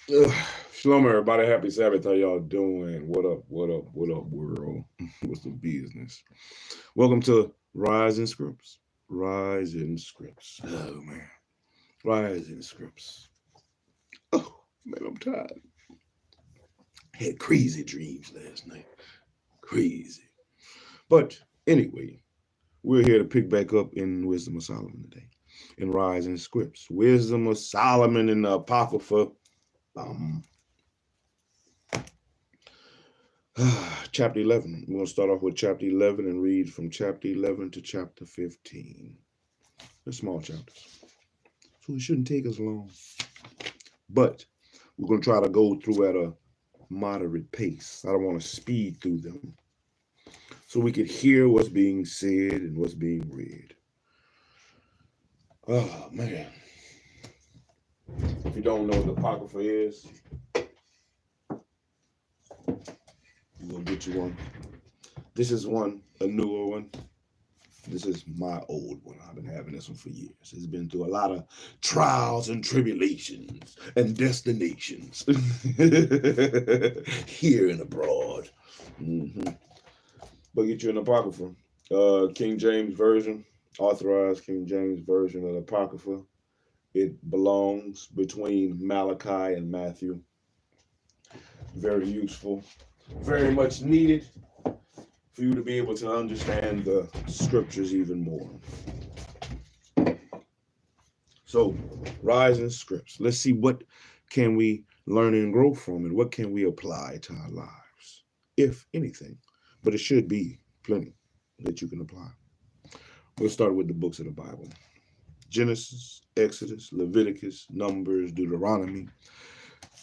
Shalom, everybody. Happy Sabbath. How y'all doing? What up? What up? What up, world? What's the business? Welcome to Rise in Scripts. Rise in Scripts. Oh, man. Rise in Scripts. Oh, man, I'm tired. Had crazy dreams last night. Crazy. But anyway, we're here to pick back up in Wisdom of Solomon today. In Rise in Scripts. Wisdom of Solomon in the Apocrypha. Chapter 11. We're going to start off with chapter 11 and read from chapter 11 to chapter 15. They're small chapters, so it shouldn't take us long. But we're going to try to go through at a moderate pace. I don't want to speed through them, so we could hear what's being said and what's being read. Oh, man. If you don't know what the Apocrypha is, we're going to get you one. This is one, a newer one. This is my old one. I've been having this one for years. It's been through a lot of trials and tribulations and destinations here and abroad. But get you an Apocrypha. King James Version, authorized King James Version of the Apocrypha. It belongs between Malachi and Matthew. Very useful. Very much needed for you to be able to understand the scriptures even more. So, Rise in Scripts. Let's see what can we learn and grow from it. What can we apply to our lives, if anything. But it should be plenty that you can apply. We'll start with the books of the Bible. Genesis, Exodus, Leviticus, Numbers, Deuteronomy,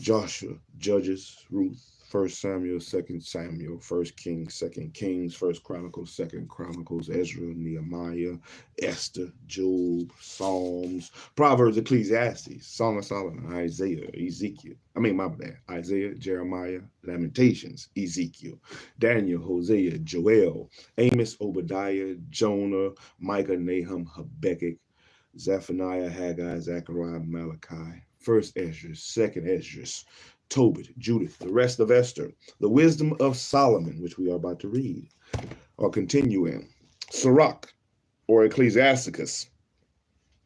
Joshua, Judges, Ruth, 1 Samuel, 2 Samuel, 1 Kings, 2 Kings, 1 Chronicles, 2 Chronicles, Ezra, Nehemiah, Esther, Job, Psalms, Proverbs, Ecclesiastes, Song of Solomon, Isaiah, Ezekiel. Isaiah, Jeremiah, Lamentations, Ezekiel, Daniel, Hosea, Joel, Amos, Obadiah, Jonah, Micah, Nahum, Habakkuk, Zephaniah, Haggai, Zechariah, Malachi, 1 Esdras, 2 Esdras, Tobit, Judith, the rest of Esther, the wisdom of Solomon, which we are about to read, or continue in, Sirach, or Ecclesiasticus,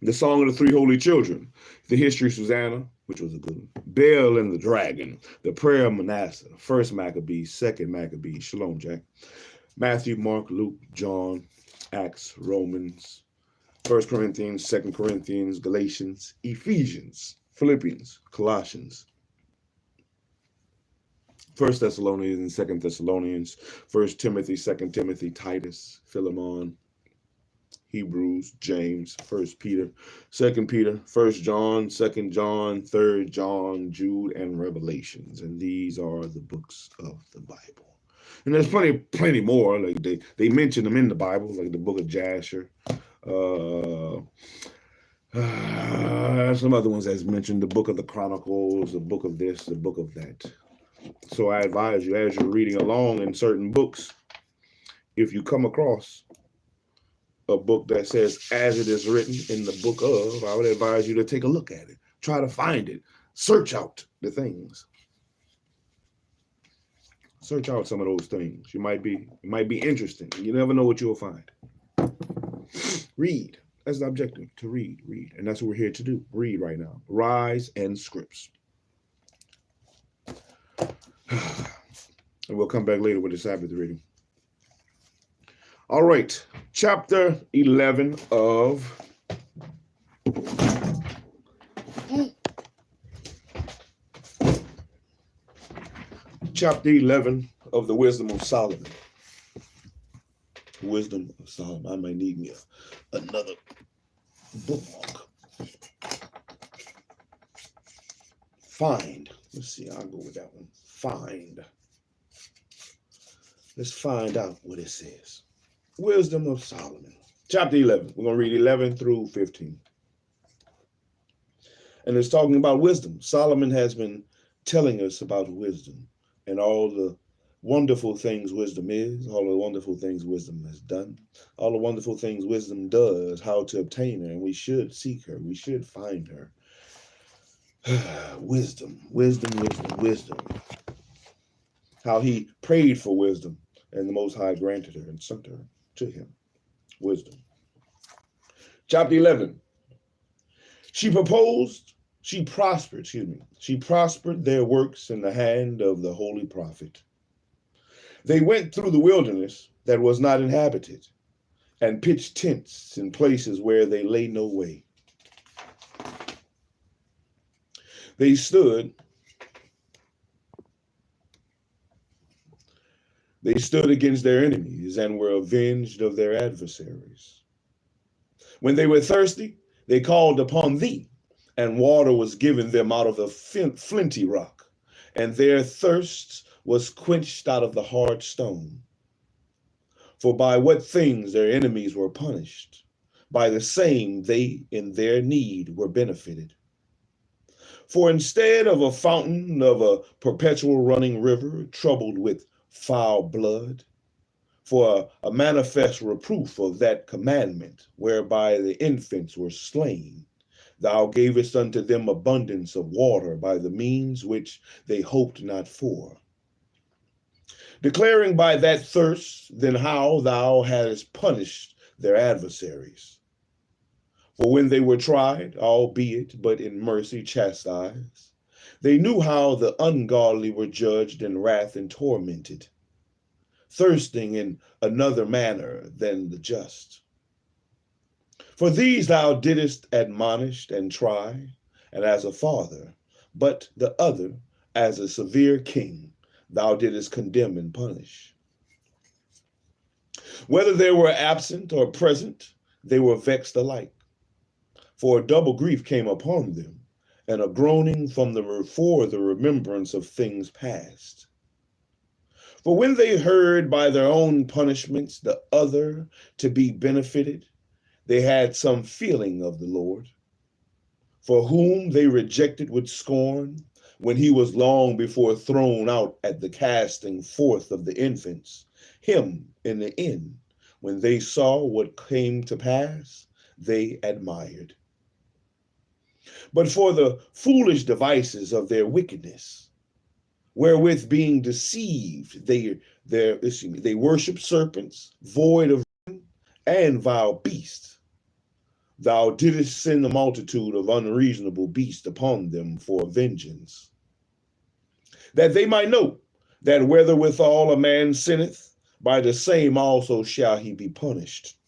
the Song of the Three Holy Children, the History of Susanna, which was a good one, Baal and the Dragon, the Prayer of Manasseh, 1 Maccabees, 2 Maccabees, Shalom, Jack, Matthew, Mark, Luke, John, Acts, Romans, 1 Corinthians, 2 Corinthians, Galatians, Ephesians, Philippians, Colossians, 1 Thessalonians and 2 Thessalonians, 1 Timothy, 2 Timothy, Titus, Philemon, Hebrews, James, 1 Peter, 2 Peter, 1 John, 2 John, 3 John, Jude, and Revelations. And these are the books of the Bible. And there's plenty more. Like they mention them in the Bible, like the book of Jasher. Some other ones as mentioned, the book of the Chronicles, the book of this, the book of that. So I advise you, as you're reading along in certain books, if you come across a book that says, as it is written in the book of, I would advise you to take a look at it. Try to find it. Search out the things. Search out some of those things. It might be interesting. You never know what you'll find. Read. That's the objective, to read. And that's what we're here to do. Read right now. Rise and Scripts. And we'll come back later with the Sabbath reading. All right. Chapter 11 of the Wisdom of Solomon. Wisdom of Solomon. I might need me another bookmark. Find. Let's see. I'll go with that one. Find. Let's find out what it says. Wisdom of Solomon. Chapter 11. We're going to read 11 through 15. And it's talking about wisdom. Solomon has been telling us about wisdom and all the wonderful things wisdom is, all the wonderful things wisdom has done, all the wonderful things wisdom does, how to obtain her, and we should seek her, we should find her. Wisdom, wisdom, wisdom, wisdom. How he prayed for wisdom, and the Most High granted her and sent her to him. Wisdom. Chapter 11. She prospered their works in the hand of the holy prophet. They went through the wilderness that was not inhabited, and pitched tents in places where they lay no way. They stood against their enemies and were avenged of their adversaries. When they were thirsty, they called upon thee, and water was given them out of the flinty rock, and their thirst was quenched out of the hard stone. For by what things their enemies were punished, by the same they in their need were benefited. For instead of a fountain of a perpetual running river, troubled with foul blood, for a manifest reproof of that commandment whereby the infants were slain, thou gavest unto them abundance of water by the means which they hoped not for. Declaring by that thirst then how thou hadst punished their adversaries. For when they were tried, albeit but in mercy chastised, they knew how the ungodly were judged in wrath and tormented, thirsting in another manner than the just. For these thou didst admonish and try, and as a father, but the other, as a severe king, thou didst condemn and punish. Whether they were absent or present, they were vexed alike. For a double grief came upon them, and a groaning for the remembrance of things past. For when they heard by their own punishments the other to be benefited, they had some feeling of the Lord, for whom they rejected with scorn, when he was long before thrown out at the casting forth of the infants, him in the end, when they saw what came to pass, they admired. But for the foolish devices of their wickedness, wherewith being deceived, they worship serpents, void of and vile beasts. Thou didst send a multitude of unreasonable beasts upon them for vengeance, that they might know that wherewithal a man sinneth, by the same also shall he be punished.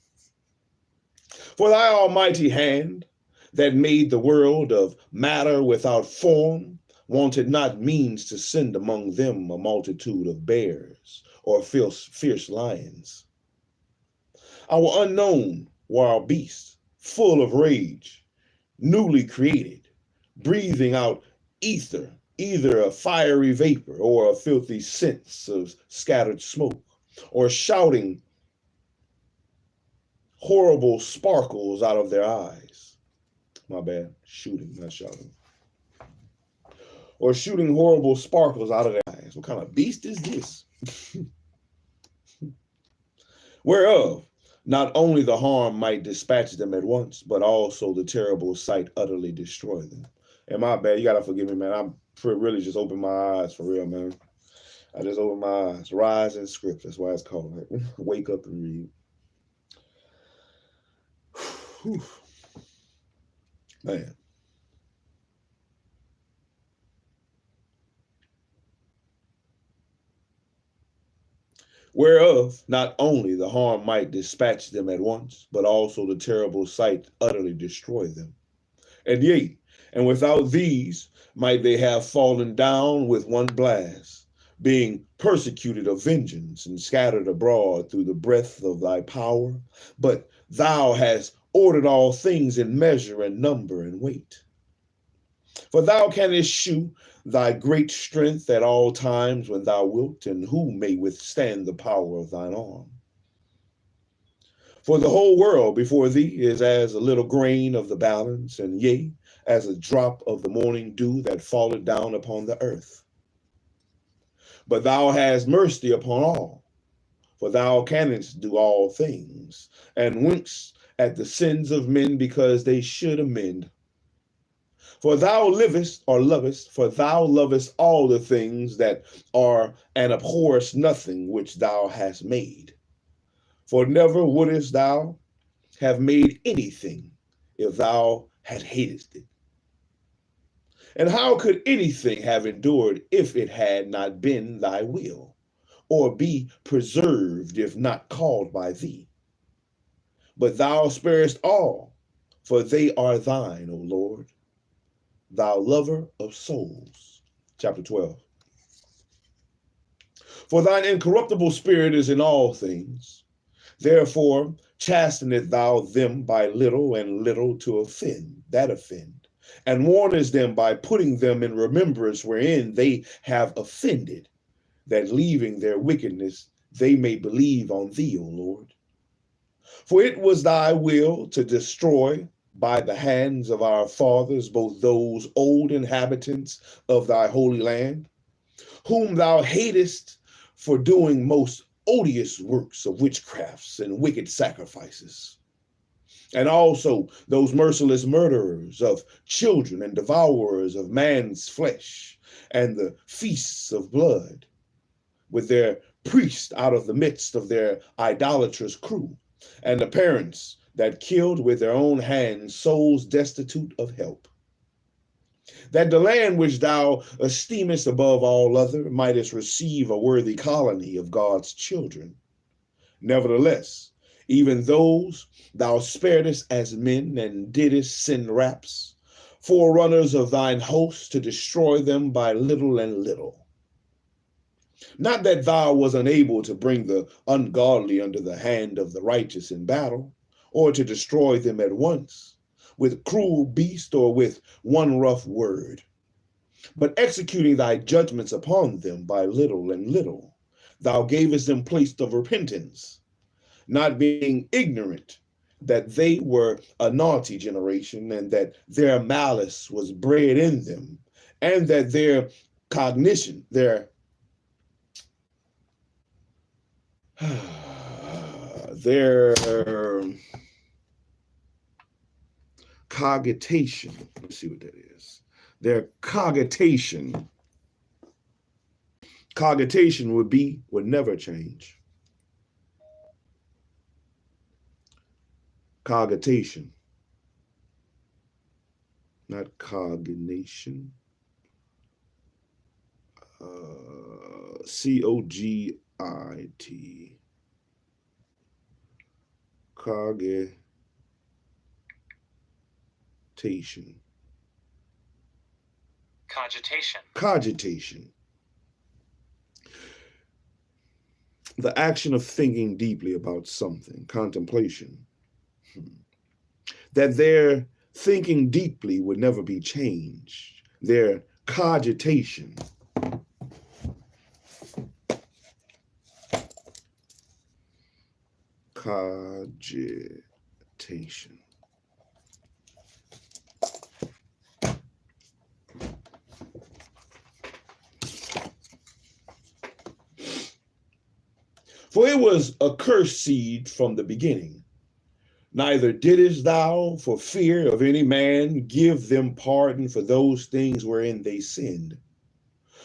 For thy almighty hand, that made the world of matter without form, wanted not means to send among them a multitude of bears or fierce lions. Our unknown wild beasts, full of rage, newly created, breathing out ether, either a fiery vapor or a filthy sense of scattered smoke, or shouting horrible sparkles out of their eyes. My bad, shooting, not shouting. Or shooting horrible sparkles out of their eyes. What kind of beast is this? Whereof not only the harm might dispatch them at once, but also the terrible sight utterly destroy them. And my bad, you gotta forgive me, man. I'm really just opened my eyes for real, man. I just opened my eyes. Rise in script, that's why it's called. Wake up and read. Whew. Man. Whereof not only the harm might dispatch them at once, but also the terrible sight utterly destroy them. And yea, and without these might they have fallen down with one blast, being persecuted of vengeance and scattered abroad through the breadth of thy power. But thou hast ordered all things in measure and number and weight. For thou canst shew thy great strength at all times when thou wilt, and who may withstand the power of thine arm? For the whole world before thee is as a little grain of the balance, and yea, as a drop of the morning dew that falleth down upon the earth. But thou hast mercy upon all, for thou canst do all things, and winkest at the sins of men because they should amend. For thou livest or lovest, for thou lovest all the things that are, and abhorrest nothing which thou hast made. For never wouldest thou have made anything if thou had hated it. And how could anything have endured if it had not been thy will, or be preserved if not called by thee? But thou sparest all, for they are thine, O Lord, thou lover of souls. Chapter 12. For thine incorruptible spirit is in all things. Therefore chasteneth thou them by little and little to offend, that offend, and warnest them by putting them in remembrance wherein they have offended, that leaving their wickedness they may believe on thee, O Lord. For it was thy will to destroy by the hands of our fathers both those old inhabitants of thy holy land, whom thou hatest for doing most odious works of witchcrafts and wicked sacrifices, and also those merciless murderers of children and devourers of man's flesh, and the feasts of blood, with their priests out of the midst of their idolatrous crew, and the parents that killed with their own hands souls destitute of help. That the land which thou esteemest above all other mightest receive a worthy colony of God's children. Nevertheless, even those thou sparedest as men, and didst send raps, forerunners of thine host, to destroy them by little and little. Not that thou was unable to bring the ungodly under the hand of the righteous in battle, or to destroy them at once, with cruel beast or with one rough word, but executing thy judgments upon them by little and little, thou gavest them place of repentance, not being ignorant that they were a naughty generation, and that their malice was bred in them, and that their cognition, their cogitation, let's see what that is. Their cogitation would never change. Cogitation, not cognation. C-O-G-I-T. Cogitation. The action of thinking deeply about something. Contemplation. That their thinking deeply would never be changed. Their cogitation. Cogitation. For it was a cursed seed from the beginning. Neither didst thou, for fear of any man, give them pardon for those things wherein they sinned.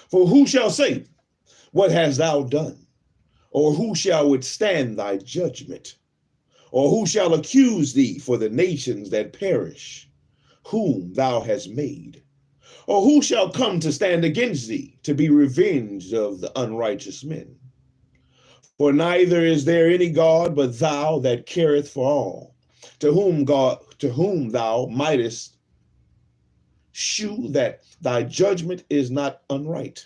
For who shall say, what hast thou done? Or who shall withstand thy judgment? Or who shall accuse thee for the nations that perish, whom thou hast made? Or who shall come to stand against thee, to be revenged of the unrighteous men? For neither is there any God but thou, that careth for all, to whom thou mightest shew that thy judgment is not unright.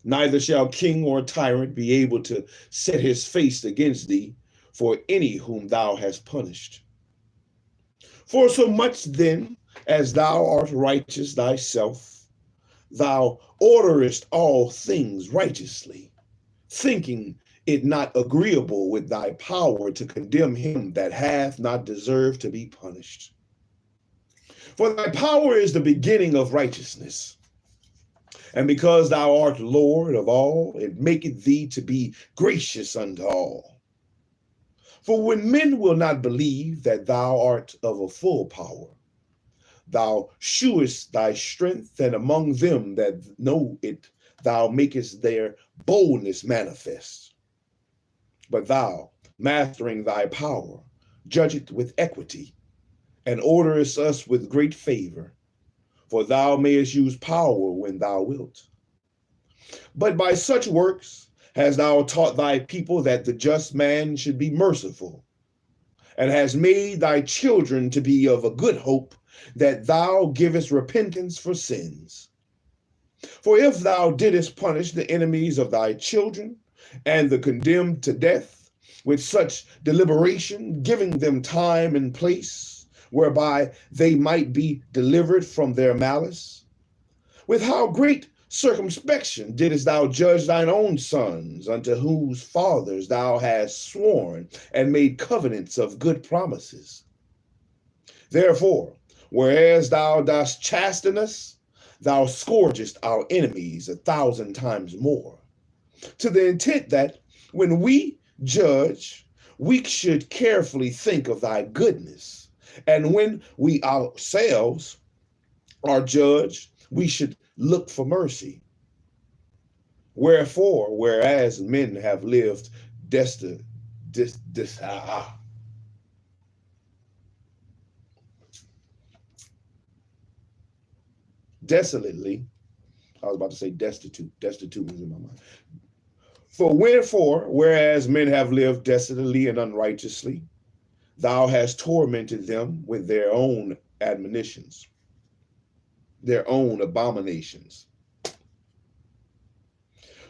Neither shall king or tyrant be able to set his face against thee for any whom thou hast punished. For so much then as thou art righteous thyself, thou orderest all things righteously, thinking it not agreeable with thy power to condemn him that hath not deserved to be punished. For thy power is the beginning of righteousness. And because thou art Lord of all, it maketh thee to be gracious unto all. For when men will not believe that thou art of a full power, thou shewest thy strength, and among them that know it, thou makest their boldness manifest. But thou, mastering thy power, judge it with equity, and orderest us with great favor, for thou mayest use power when thou wilt. But by such works hast thou taught thy people that the just man should be merciful, and hast made thy children to be of a good hope, that thou givest repentance for sins. For if thou didst punish the enemies of thy children, and the condemned to death, with such deliberation, giving them time and place, whereby they might be delivered from their malice, with how great circumspection didst thou judge thine own sons, unto whose fathers thou hast sworn and made covenants of good promises. Therefore, whereas thou dost chasten us, thou scourgest our enemies 1,000 times more, to the intent that when we judge, we should carefully think of thy goodness, and when we ourselves are judged, we should look for mercy. Wherefore, whereas men have lived desolately, I was about to say destitute was in my mind. For wherefore, whereas men have lived desolately and unrighteously, thou hast tormented them with their own admonitions, their own abominations.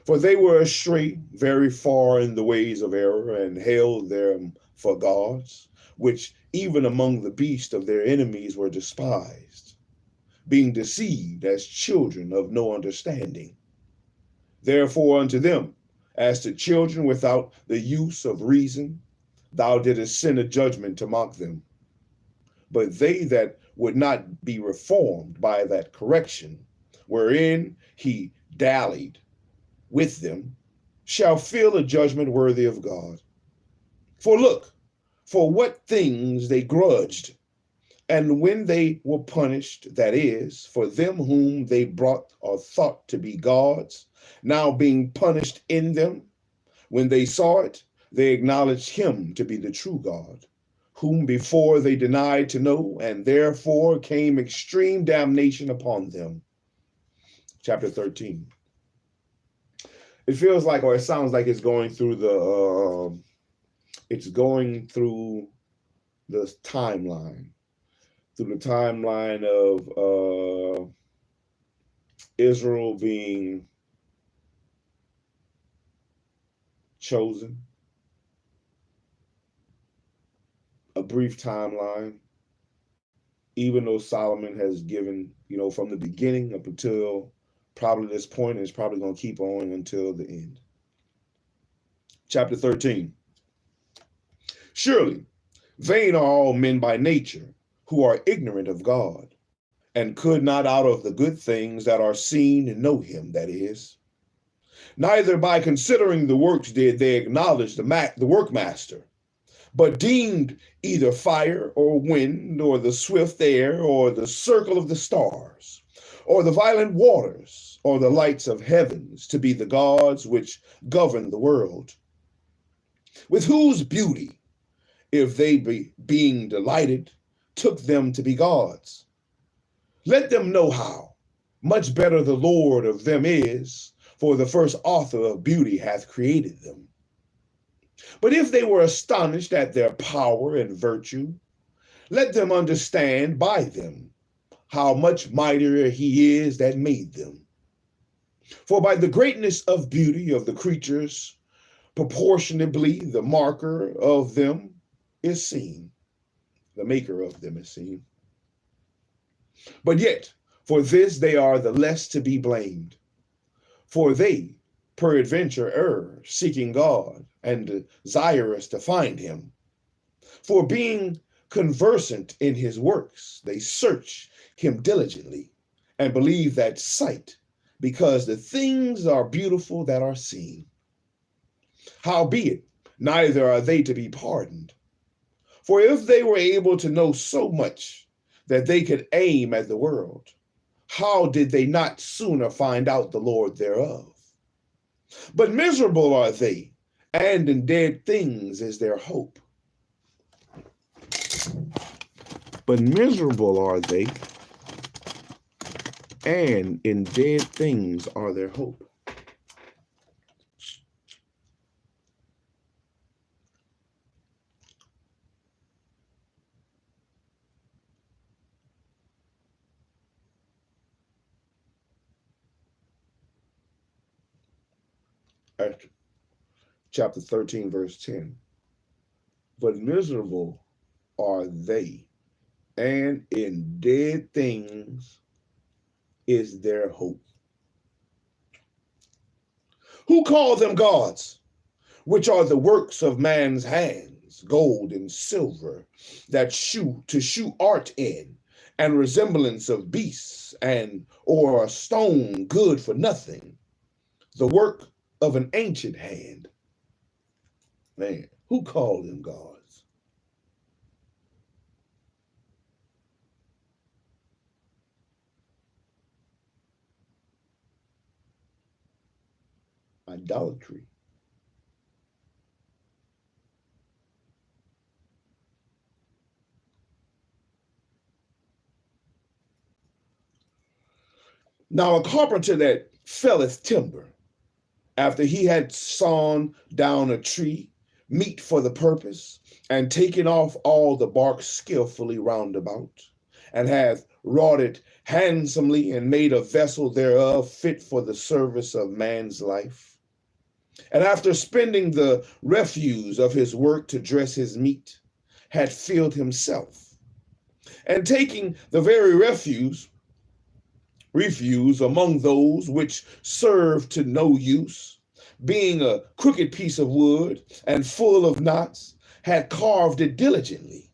For they were astray very far in the ways of error, and held them for gods, which even among the beasts of their enemies were despised, being deceived as children of no understanding. Therefore unto them, as to children without the use of reason, thou didst send a judgment to mock them. But they that would not be reformed by that correction, wherein he dallied with them, shall feel a judgment worthy of God. For look, for what things they grudged, and when they were punished, that is, for them whom they brought or thought to be gods, now being punished in them, when they saw it, they acknowledged him to be the true God, whom before they denied to know, and therefore came extreme damnation upon them. Chapter 13. It feels like, or it sounds like it's going through the timeline, of Israel being chosen, a brief timeline, even though Solomon has given, from the beginning up until probably this point, and it's probably going to keep on until the end. Chapter 13. Surely, vain are all men by nature, who are ignorant of God, and could not out of the good things that are seen know him, that is. Neither by considering the works did they acknowledge the workmaster, but deemed either fire or wind, or the swift air, or the circle of the stars, or the violent waters, or the lights of heavens to be the gods which govern the world, with whose beauty, if they being delighted, took them to be gods. Let them know how much better the Lord of them is, for the first author of beauty hath created them. But if they were astonished at their power and virtue, let them understand by them how much mightier he is that made them. For by the greatness of beauty of the creatures, proportionably the marker of them is seen, the maker of them is seen. But yet, for this they are the less to be blamed. For they, peradventure, err, seeking God, and desirous to find him. For being conversant in his works, they search him diligently, and believe that sight, because the things are beautiful that are seen. Howbeit, neither are they to be pardoned. For if they were able to know so much, that they could aim at the world, how did they not sooner find out the Lord thereof? But miserable are they, and in dead things is their hope. But miserable are they, and in dead things are their hope. Chapter 13, verse 10. But miserable are they, and in dead things is their hope. Who call them gods, which are the works of man's hands, gold and silver, that shew art in, and resemblance of beasts, and or a stone good for nothing, the work of an ancient hand? Man, who called them gods? Idolatry. Now a carpenter that felleth timber, after he had sawn down a tree, meet for the purpose, and taken off all the bark skillfully round about, and hath wrought it handsomely, and made a vessel thereof fit for the service of man's life. And after spending the refuse of his work to dress his meat, had filled himself, and taking the very refuse among those which serve to no use, being a crooked piece of wood and full of knots, had carved it diligently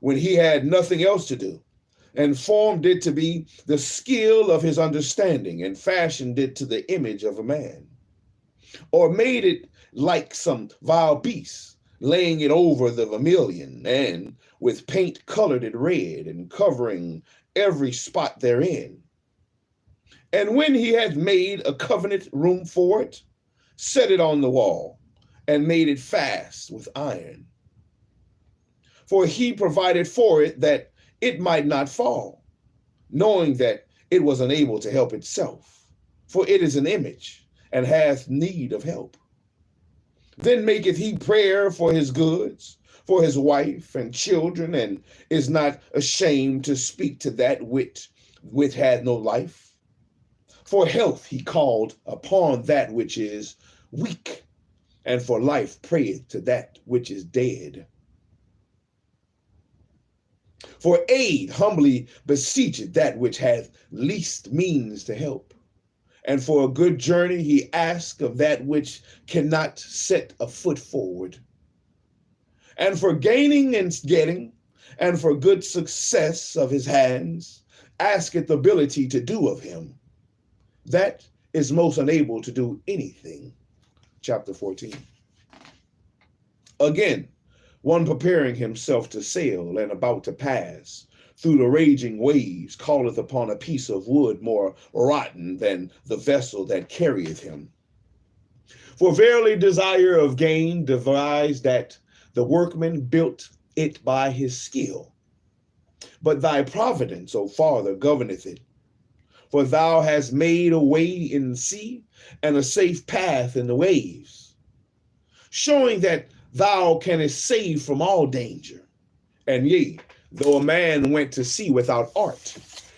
when he had nothing else to do, and formed it to be the skill of his understanding, and fashioned it to the image of a man, or made it like some vile beast, laying it over the vermilion, and with paint colored it red, and covering every spot therein. And when he had made a covenant room for it, set it on the wall, and made it fast with iron. For he provided for it that it might not fall, knowing that it was unable to help itself, for it is an image, and hath need of help. Then maketh he prayer for his goods, for his wife and children, and is not ashamed to speak to that which had no life. For health he called upon that which is weak, and for life prayeth to that which is dead. For aid humbly beseecheth that which hath least means to help. And for a good journey he asked of that which cannot set a foot forward. And for gaining and getting, and for good success of his hands, asketh ability to do of him that is most unable to do anything. Chapter 14. Again, one preparing himself to sail and about to pass through the raging waves calleth upon a piece of wood more rotten than the vessel that carrieth him. For verily desire of gain devised that the workman built it by his skill. But thy providence, O Father, governeth it. For thou hast made a way in the sea, and a safe path in the waves, showing that thou canst save from all danger. And yea, though a man went to sea without art,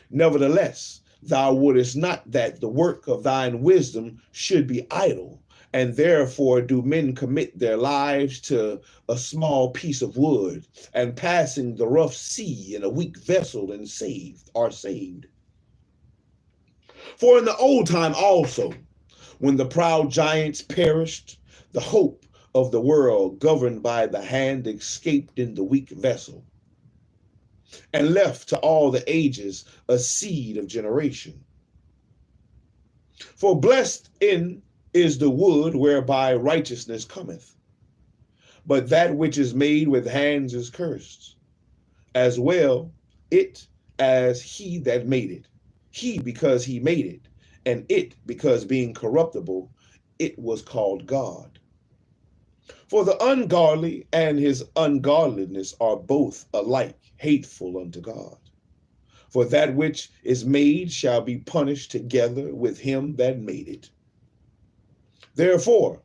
nevertheless thou wouldest not that the work of thine wisdom should be idle, and therefore do men commit their lives to a small piece of wood, and passing the rough sea in a weak vessel and are saved. For in the old time also, when the proud giants perished, the hope of the world governed by the hand escaped in the weak vessel, and left to all the ages a seed of generation. For blessed is the wood whereby righteousness cometh, but that which is made with hands is cursed. As well, it as he that made it, he because he made it, and it because being corruptible, it was called God. For the ungodly and his ungodliness are both alike hateful unto God. For that which is made shall be punished together with him that made it. Therefore,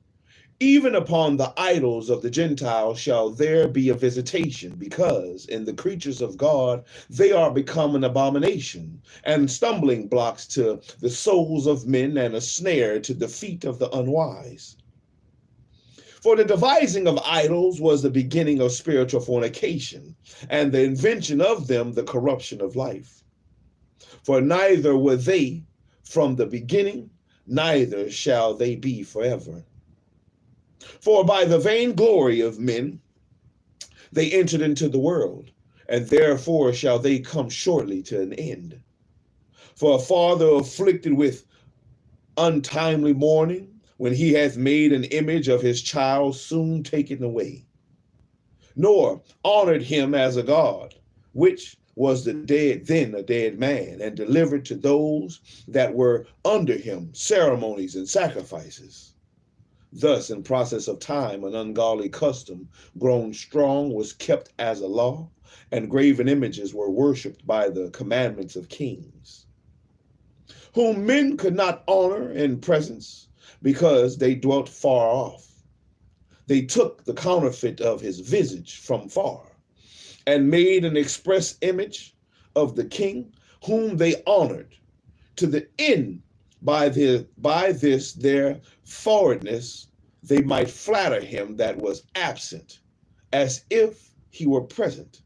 even upon the idols of the Gentiles shall there be a visitation, because in the creatures of God they are become an abomination, and stumbling blocks to the souls of men, and a snare to the feet of the unwise. For the devising of idols was the beginning of spiritual fornication, and the invention of them the corruption of life. For neither were they from the beginning, neither shall they be forever. For by the vainglory of men they entered into the world, and therefore shall they come shortly to an end. For a father afflicted with untimely mourning, when he hath made an image of his child, soon taken away, nor honored him as a God, which was the dead, then a dead man, and delivered to those that were under him ceremonies and sacrifices. Thus, in process of time, an ungodly custom, grown strong, was kept as a law, and graven images were worshipped by the commandments of kings, whom men could not honor in presence, because they dwelt far off. They took the counterfeit of his visage from far, and made an express image of the king, whom they honored, to the end by this their forwardness they might flatter him that was absent, as if he were present.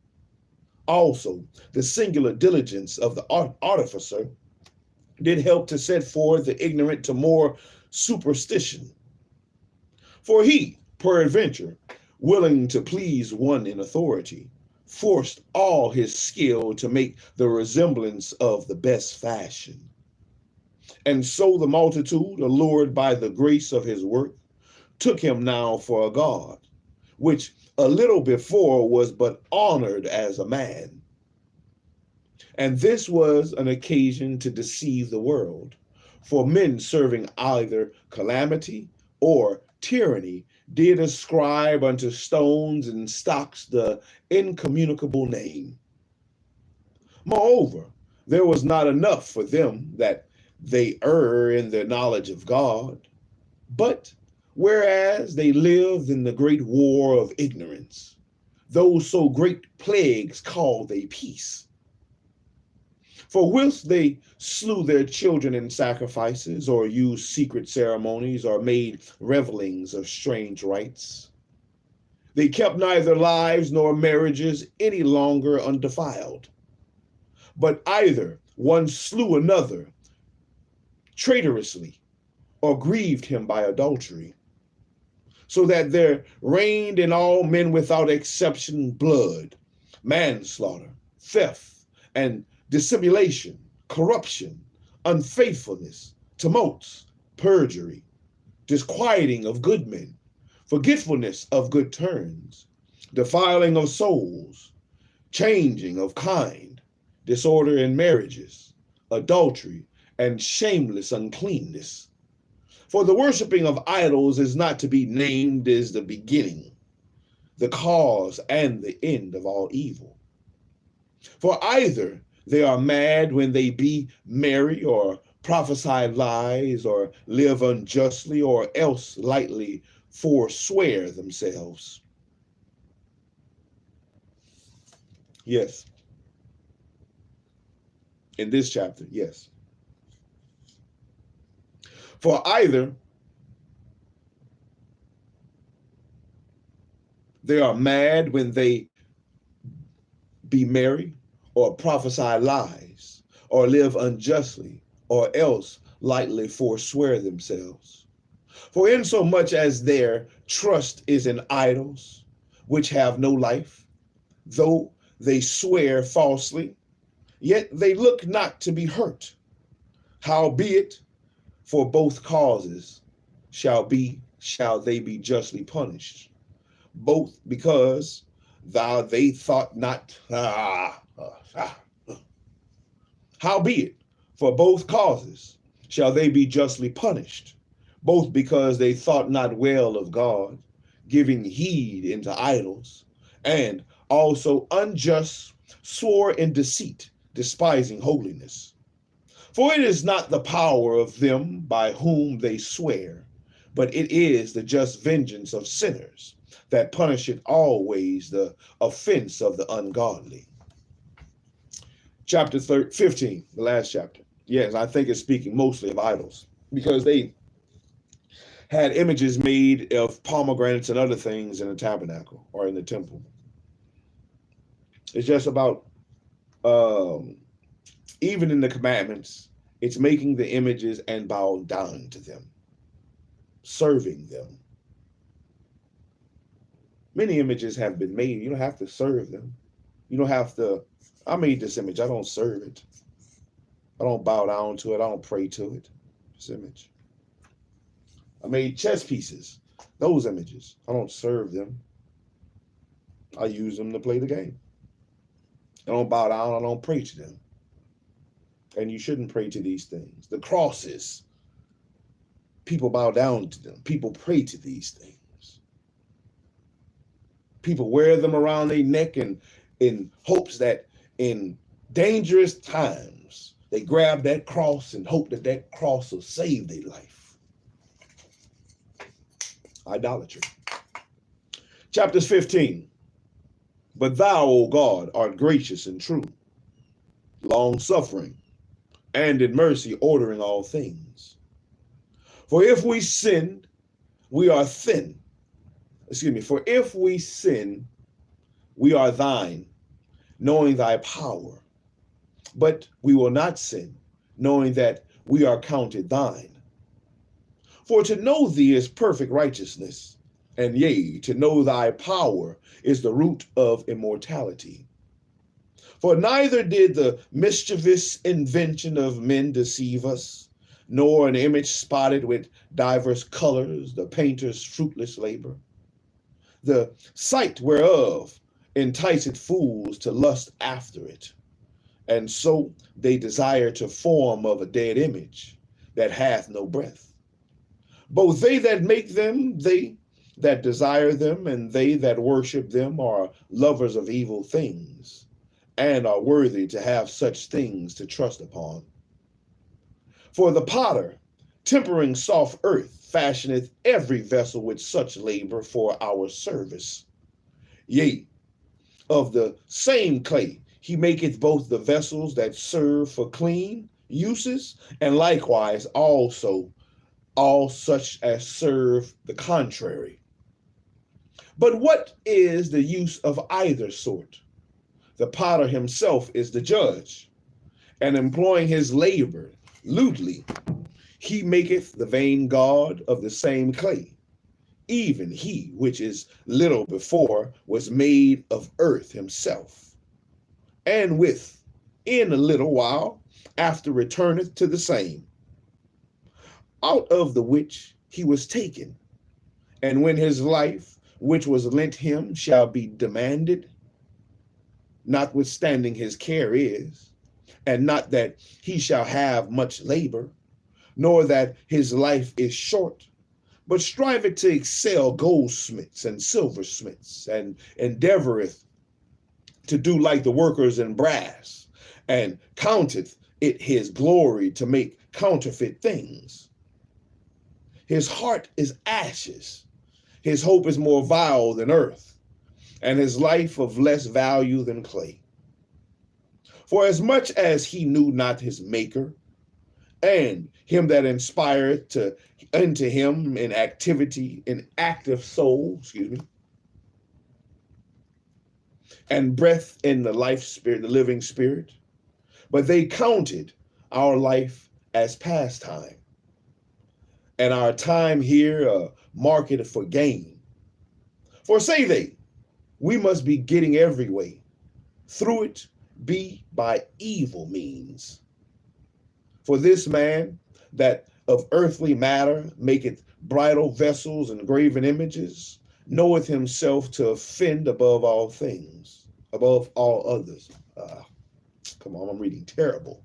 Also, the singular diligence of the artificer did help to set forth the ignorant to more superstition. For he, peradventure, willing to please one in authority, forced all his skill to make the resemblance of the best fashion. And so the multitude, allured by the grace of his work, took him now for a god, which a little before was but honored as a man. And this was an occasion to deceive the world, for men serving either calamity or tyranny did ascribe unto stones and stocks the incommunicable name. Moreover, there was not enough for them that they err in their knowledge of God, but whereas they lived in the great war of ignorance, those so great plagues called they peace. For whilst they slew their children in sacrifices, or used secret ceremonies, or made revelings of strange rites, they kept neither lives nor marriages any longer undefiled, but either one slew another traitorously, or grieved him by adultery, so that there reigned in all men without exception blood, manslaughter, theft, and dissimulation, corruption, unfaithfulness, tumults, perjury, disquieting of good men, forgetfulness of good turns, defiling of souls, changing of kind, disorder in marriages, adultery, and shameless uncleanness. For the worshiping of idols is not to be named as the beginning, the cause, and the end of all evil. For either they are mad when they be merry, or prophesy lies, or live unjustly, or else lightly forswear themselves. Yes. In this chapter, yes. For either they are mad when they be merry, or prophesy lies, or live unjustly, or else lightly forswear themselves. For insomuch as their trust is in idols, which have no life, though they swear falsely, yet they look not to be hurt. Howbeit, for both causes shall they be justly punished, both because they thought not Howbeit, for both causes shall they be justly punished, both because they thought not well of God, giving heed into idols, and also unjust swore in deceit, despising holiness. For it is not the power of them by whom they swear, but it is the just vengeance of sinners that punisheth always the offense of the ungodly. Chapter 15, the last chapter. Yes, I think it's speaking mostly of idols because they had images made of pomegranates and other things in the tabernacle or in the temple. It's just about, even in the commandments, it's making the images and bowing down to them, serving them. Many images have been made. You don't have to serve them. You don't have to, I made this image. I don't serve it. I don't bow down to it. I don't pray to it. This image. I made chess pieces. Those images. I don't serve them. I use them to play the game. I don't bow down. I don't pray to them. And you shouldn't pray to these things. The crosses. People bow down to them. People pray to these things. People wear them around their neck and in hopes that in dangerous times, they grab that cross and hope that that cross will save their life. Idolatry. Chapters 15. But thou, O God, art gracious and true, long-suffering, and in mercy ordering all things. For if we sin, we are thin. For if we sin, we are thine, knowing thy power. But we will not sin, knowing that we are counted thine. For to know thee is perfect righteousness, and yea, to know thy power is the root of immortality. For neither did the mischievous invention of men deceive us, nor an image spotted with diverse colors, the painter's fruitless labor, the sight whereof enticeth fools to lust after it, and so they desire to form of a dead image that hath no breath. Both they that make them, they that desire them, and they that worship them are lovers of evil things, and are worthy to have such things to trust upon. For the potter, tempering soft earth, fashioneth every vessel with such labor for our service. Yea, of the same clay he maketh both the vessels that serve for clean uses, and likewise also all such as serve the contrary. But what is the use of either sort? The potter himself is the judge, and employing his labor lewdly, he maketh the vain God of the same clay. Even he which is little before was made of earth himself, and in a little while after returneth to the same, out of the which he was taken. And when his life, which was lent him, shall be demanded, notwithstanding his care is, and not that he shall have much labor, nor that his life is short, but striveth to excel goldsmiths and silversmiths, and endeavoreth to do like the workers in brass, and counteth it his glory to make counterfeit things. His heart is ashes, his hope is more vile than earth, and his life of less value than clay. For as much as he knew not his maker, and him that inspired unto him in active soul, and breath in the life spirit, the living spirit, but they counted our life as pastime, and our time here marketed for gain. For say they, we must be getting every way, through it be by evil means. For this man that of earthly matter maketh bridal vessels and graven images, knoweth himself to offend above all things, above all others. Come on, I'm reading terrible.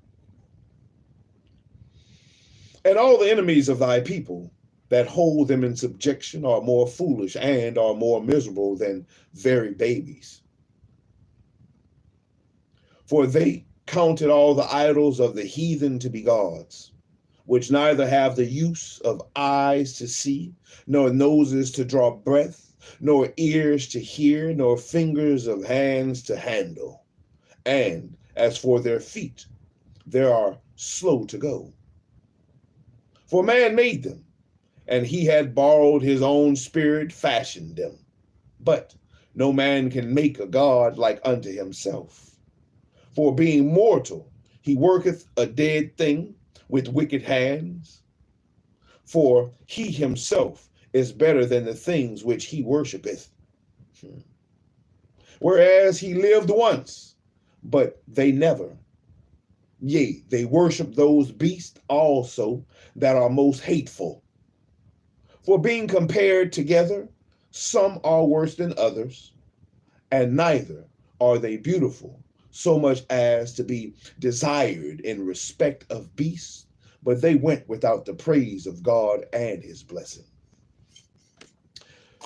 And all the enemies of thy people that hold them in subjection are more foolish and are more miserable than very babies. For they counted all the idols of the heathen to be gods, which neither have the use of eyes to see, nor noses to draw breath, nor ears to hear, nor fingers of hands to handle. And as for their feet, they are slow to go. For man made them, and he had borrowed his own spirit, fashioned them. But no man can make a God like unto himself. For being mortal, he worketh a dead thing with wicked hands. For he himself is better than the things which he worshipeth. Whereas he lived once, but they never. Yea, they worship those beasts also that are most hateful. For being compared together, some are worse than others, and neither are they beautiful, so much as to be desired in respect of beasts, but they went without the praise of God and his blessing.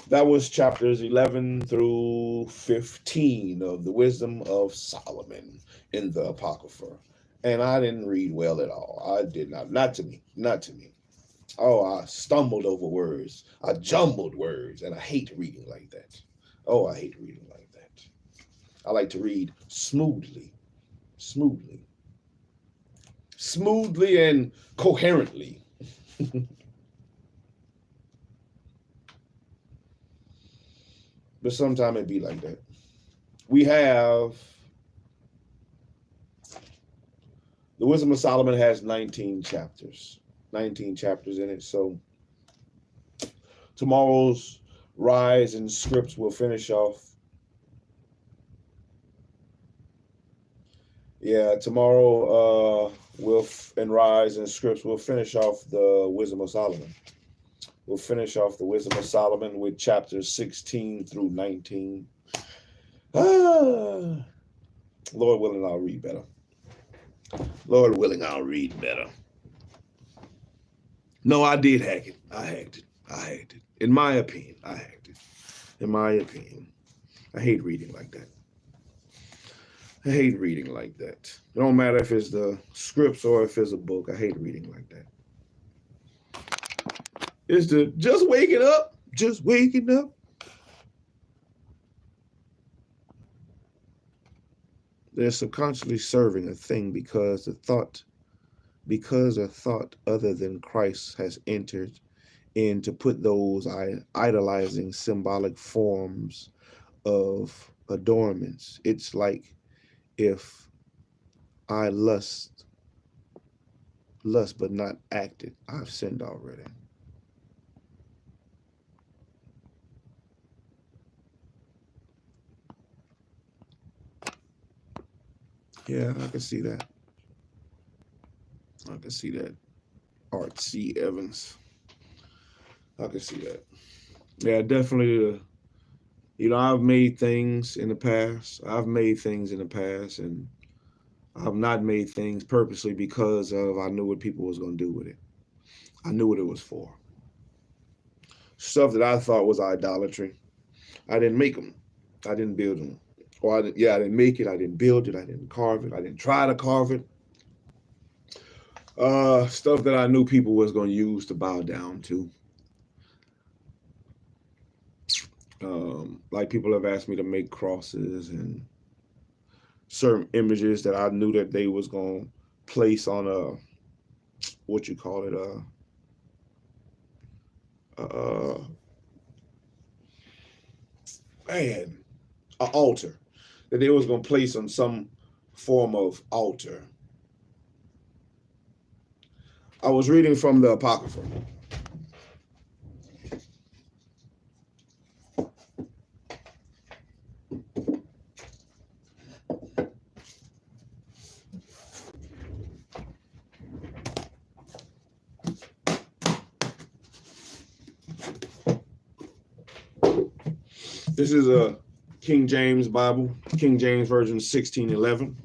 That was chapters 11 through 15 of the Wisdom of Solomon in the Apocrypha. And I didn't read well at all. I did not to me. Oh, I stumbled over words. I jumbled words, and I hate reading like that. Oh, I hate reading like that. I like to read smoothly and coherently. But sometimes it be like that. We have, the Wisdom of Solomon has 19 chapters. 19 chapters in it. So tomorrow's Rise and Scripts will finish off. Yeah, tomorrow and Rise and Scripts will finish off the Wisdom of Solomon. We'll finish off the Wisdom of Solomon with chapters 16 through 19. Lord willing, I'll read better. Lord willing, I'll read better. No, I did hack it. I hacked it. In my opinion, I hacked it. In my opinion. I hate reading like that. It don't matter if it's the scripts or if it's a book. I hate reading like that. It's just waking up. They're subconsciously serving a thing because a thought other than Christ has entered in to put those idolizing symbolic forms of adornments. It's like if I lust but not acted, I've sinned already. Yeah, I can see that. Art C. Evans. I can see that. Yeah, definitely. I've made things in the past. And I've not made things purposely because I knew what people was going to do with it. I knew what it was for. Stuff that I thought was idolatry. I didn't make them. I didn't build them. I didn't make it. I didn't build it. I didn't carve it. I didn't try to carve it. Stuff that I knew people was going to use to bow down to. Like people have asked me to make crosses and certain images that I knew that they was going to place on an altar, that they was going to place on some form of altar. I was reading from the Apocrypha. This is a King James Bible, King James Version 1611.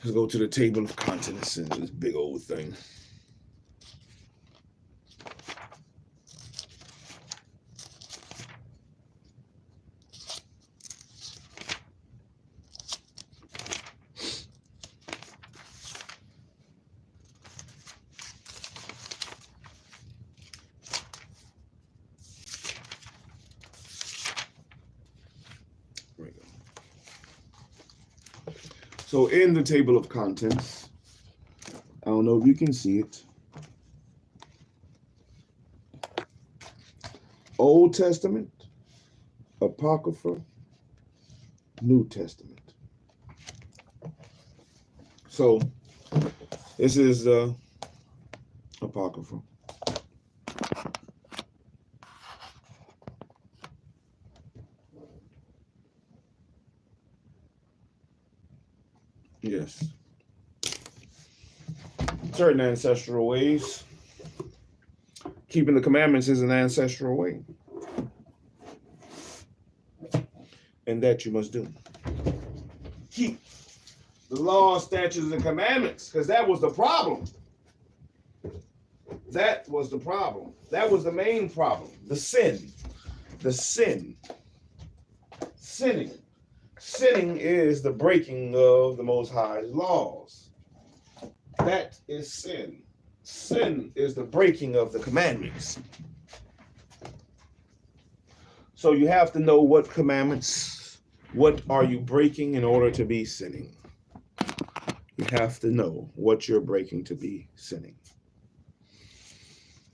Let's go to the table of contents and this big old thing. So in the table of contents, I don't know if you can see it. Old Testament, Apocrypha, New Testament. So this is Apocrypha. Yes. Certain ancestral ways. Keeping the commandments is an ancestral way. And that you must do. Keep the law, statutes, and commandments, because that was the problem. That was the problem. That was the main problem. The sin. The sin. Sinning. Sinning is the breaking of the Most High's laws. That is sin. Sin is the breaking of the commandments. So you have to know what commandments, what are you breaking in order to be sinning. You have to know what you're breaking to be sinning.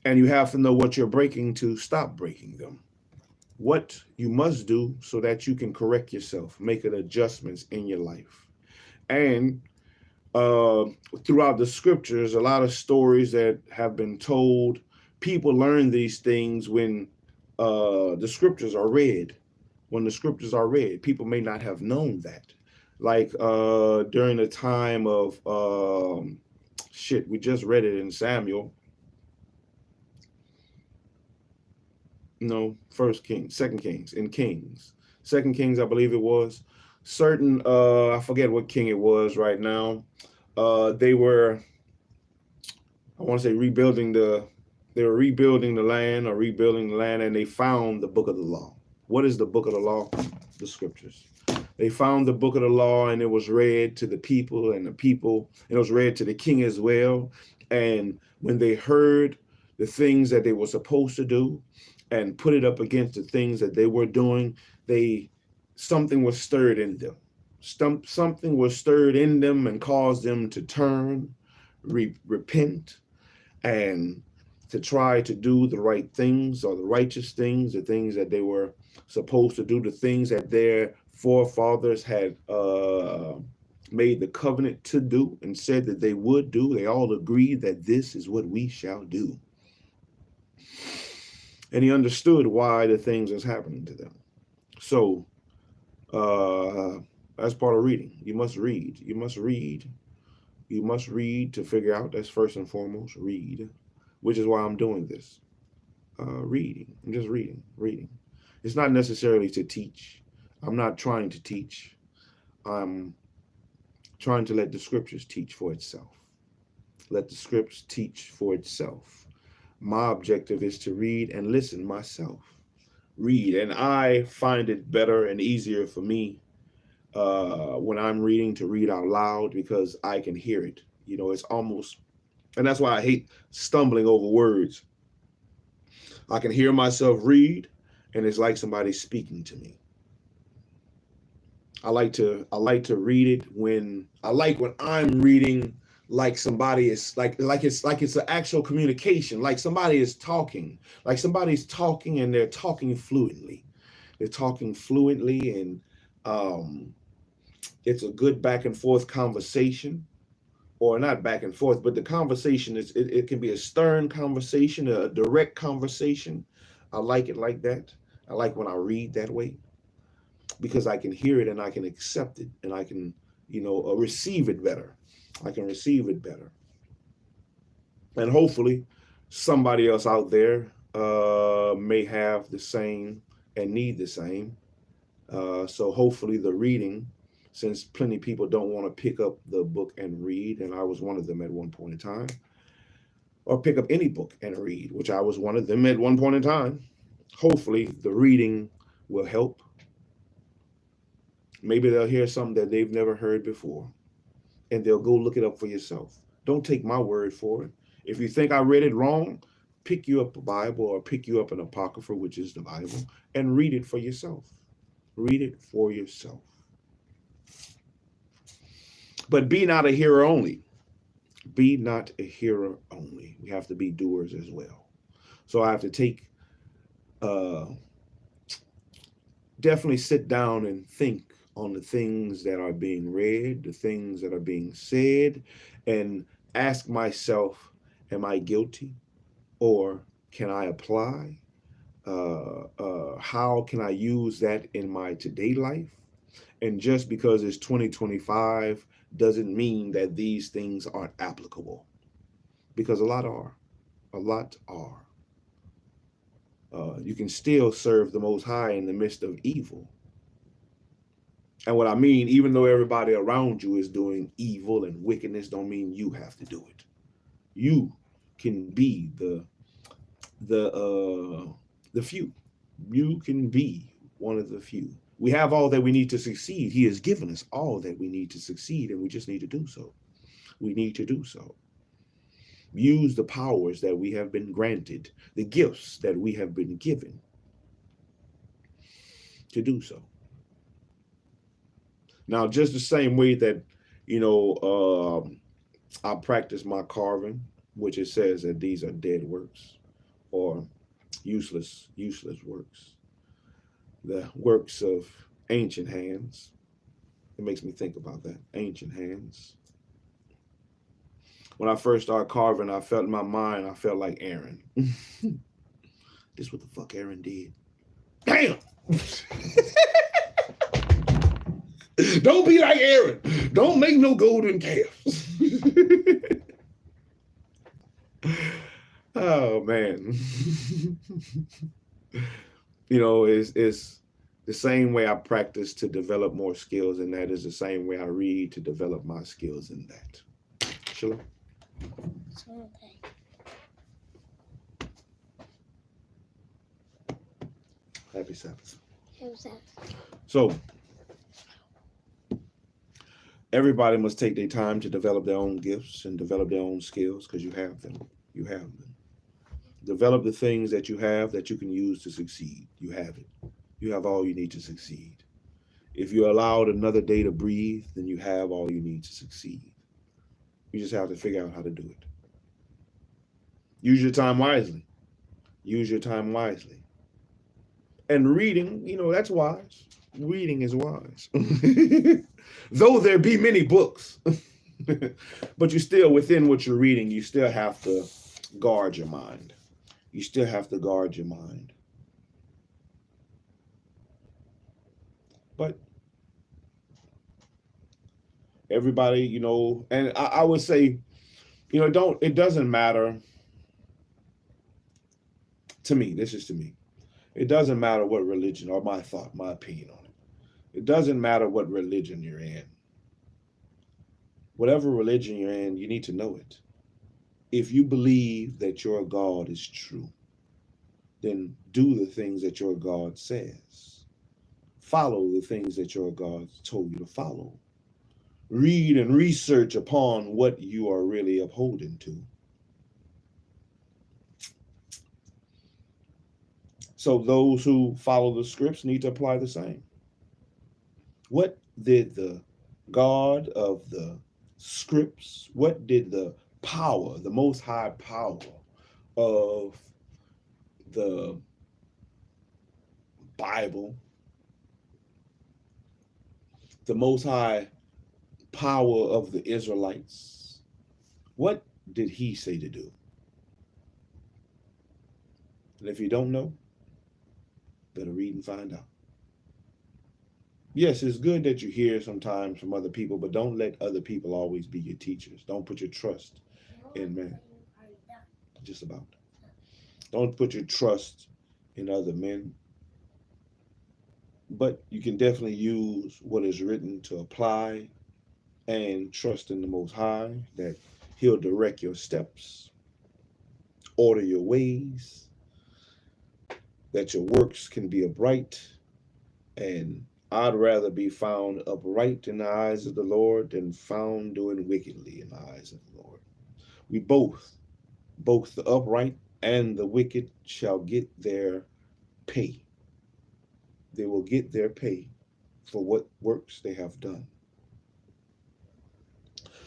And you have to know what you're breaking to stop breaking them. What you must do so that you can correct yourself, make adjustments in your life. And throughout the scriptures, a lot of stories that have been told, people learn these things when the scriptures are read. When the scriptures are read, people may not have known that. Like during the time of, we just read it in Samuel. No, First Kings, Second Kings, in Kings. Second Kings, I believe it was. Certain, I forget what king it was right now. They were, I want to say they were rebuilding the land and they found the book of the law. What is the book of the law? The scriptures. They found the book of the law and it was read to the people and it was read to the king as well. And when they heard the things that they were supposed to do and put it up against the things that they were doing, something was stirred in them. Something was stirred in them and caused them to turn, repent, and to try to do the right things or the righteous things, the things that they were supposed to do, the things that their forefathers had made the covenant to do and said that they would do. They all agreed that this is what we shall do. And he understood why the things was happening to them. So that's part of reading. You must read. You must read. You must read to figure out. That's first and foremost, read, which is why I'm doing this. Reading. I'm just reading. It's not necessarily to teach. I'm not trying to teach. I'm trying to let the scriptures teach for itself. Let the scripts teach for itself. My objective is to read and listen myself. Read. And I find it better and easier for me when I'm reading to read out loud because I can hear it. You know, it's almost, and that's why I hate stumbling over words. I can hear myself read and it's like somebody's speaking to me. I like to read it when I'm reading like somebody is like it's an actual communication, like somebody is talking, like somebody's talking and they're talking fluently. They're talking fluently and it's a good back and forth conversation, or not back and forth, but the conversation it can be a stern conversation, a direct conversation. I like it like that. I like when I read that way because I can hear it and I can accept it and I can, receive it better. I can receive it better. And hopefully somebody else out there may have the same and need the same. So hopefully the reading since plenty of people don't want to pick up the book and read, and I was one of them at one point in time, or pick up any book and read, which I was one of them at one point in time. Hopefully the reading will help. Maybe they'll hear something that they've never heard before, and they'll go look it up for yourself. Don't take my word for it. If you think I read it wrong, pick you up a Bible or pick you up an Apocrypha, which is the Bible, and read it for yourself. Read it for yourself. But be not a hearer only. Be not a hearer only. We have to be doers as well. So I have to take, definitely sit down and think on the things that are being read, the things that are being said, and ask myself, am I guilty? Or can I apply? How can I use that in my today life? And just because it's 2025 doesn't mean that these things aren't applicable, because a lot are. A lot are. You can still serve the Most High in the midst of evil. And what I mean, even though everybody around you is doing evil and wickedness, don't mean you have to do it. You can be the few. You can be one of the few. We have all that we need to succeed. He has given us all that we need to succeed, and we just need to do so. We need to do so. Use the powers that we have been granted, the gifts that we have been given to do so. Now, just the same way that, I practice my carving, which it says that these are dead works or useless works. The works of ancient hands. It makes me think about that. Ancient hands. When I first started carving, I felt in my mind, I felt like Aaron. This what the fuck Aaron did. Damn! Don't be like Aaron. Don't make no golden calves. Oh, man. It's the same way I practice to develop more skills, and that is the same way I read to develop my skills in that. Shalom. Okay. Happy Sabbath. Happy Sabbath. So, everybody must take their time to develop their own gifts and develop their own skills, because you have them. You have them. Develop the things that you have that you can use to succeed. You have it. You have all you need to succeed. If you're allowed another day to breathe, then you have all you need to succeed. You just have to figure out how to do it. Use your time wisely. Use your time wisely. And reading, that's wise. Reading is wise. Though there be many books. But you still, within what you're reading, you still have to guard your mind. You still have to guard your mind. But everybody, and I would say, it doesn't matter to me. This is to me. It doesn't matter what religion, or my thought, my opinion on it. It doesn't matter what religion you're in. Whatever religion you're in, you need to know it. If you believe that your God is true, then do the things that your God says. Follow the things that your God told you to follow. Read and research upon what you are really upholding to. So those who follow the scripts need to apply the same. What did the God of the scripts, what did the power, the most high power of the Bible, the most high power of the Israelites, what did he say to do? And if you don't know, better read and find out. Yes, it's good that you hear sometimes from other people, but don't let other people always be your teachers. Don't put your trust in man. Just about. Don't put your trust in other men. but you can definitely use what is written to apply and trust in the Most High that He'll direct your steps, order your ways, that your works can be upright. And I'd rather be found upright in the eyes of the Lord than found doing wickedly in the eyes of the Lord. We both the upright and the wicked shall get their pay. They will get their pay for what works they have done.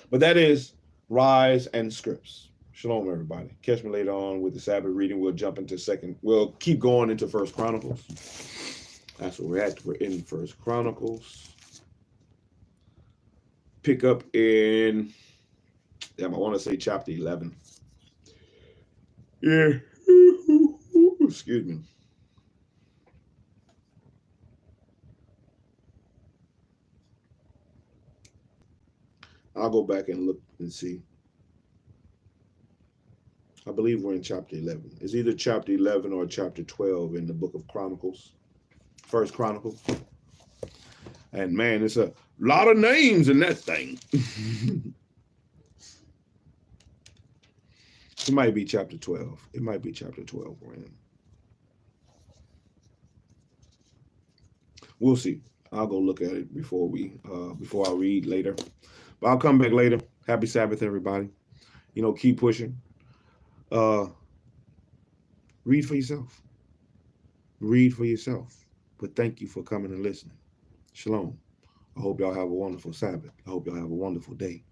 But that is Rise and Scripts. Shalom, everybody. Catch me later on with the Sabbath reading. We'll jump into we'll keep going into First Chronicles. That's where we're at. We're in First Chronicles. Pick up in, I want to say chapter 11. Yeah. Excuse me. I'll go back and look and see. I believe we're in chapter 11. It's either chapter 11 or chapter 12 in the book of Chronicles. First Chronicles. And man, it's a lot of names in that thing. It might be chapter 12. It might be chapter 12 we're in. We'll see. I'll go look at it before I read later. But I'll come back later. Happy Sabbath, everybody. Keep pushing. Read for yourself. Read for yourself. But thank you for coming and listening. Shalom. I hope y'all have a wonderful Sabbath. I hope y'all have a wonderful day.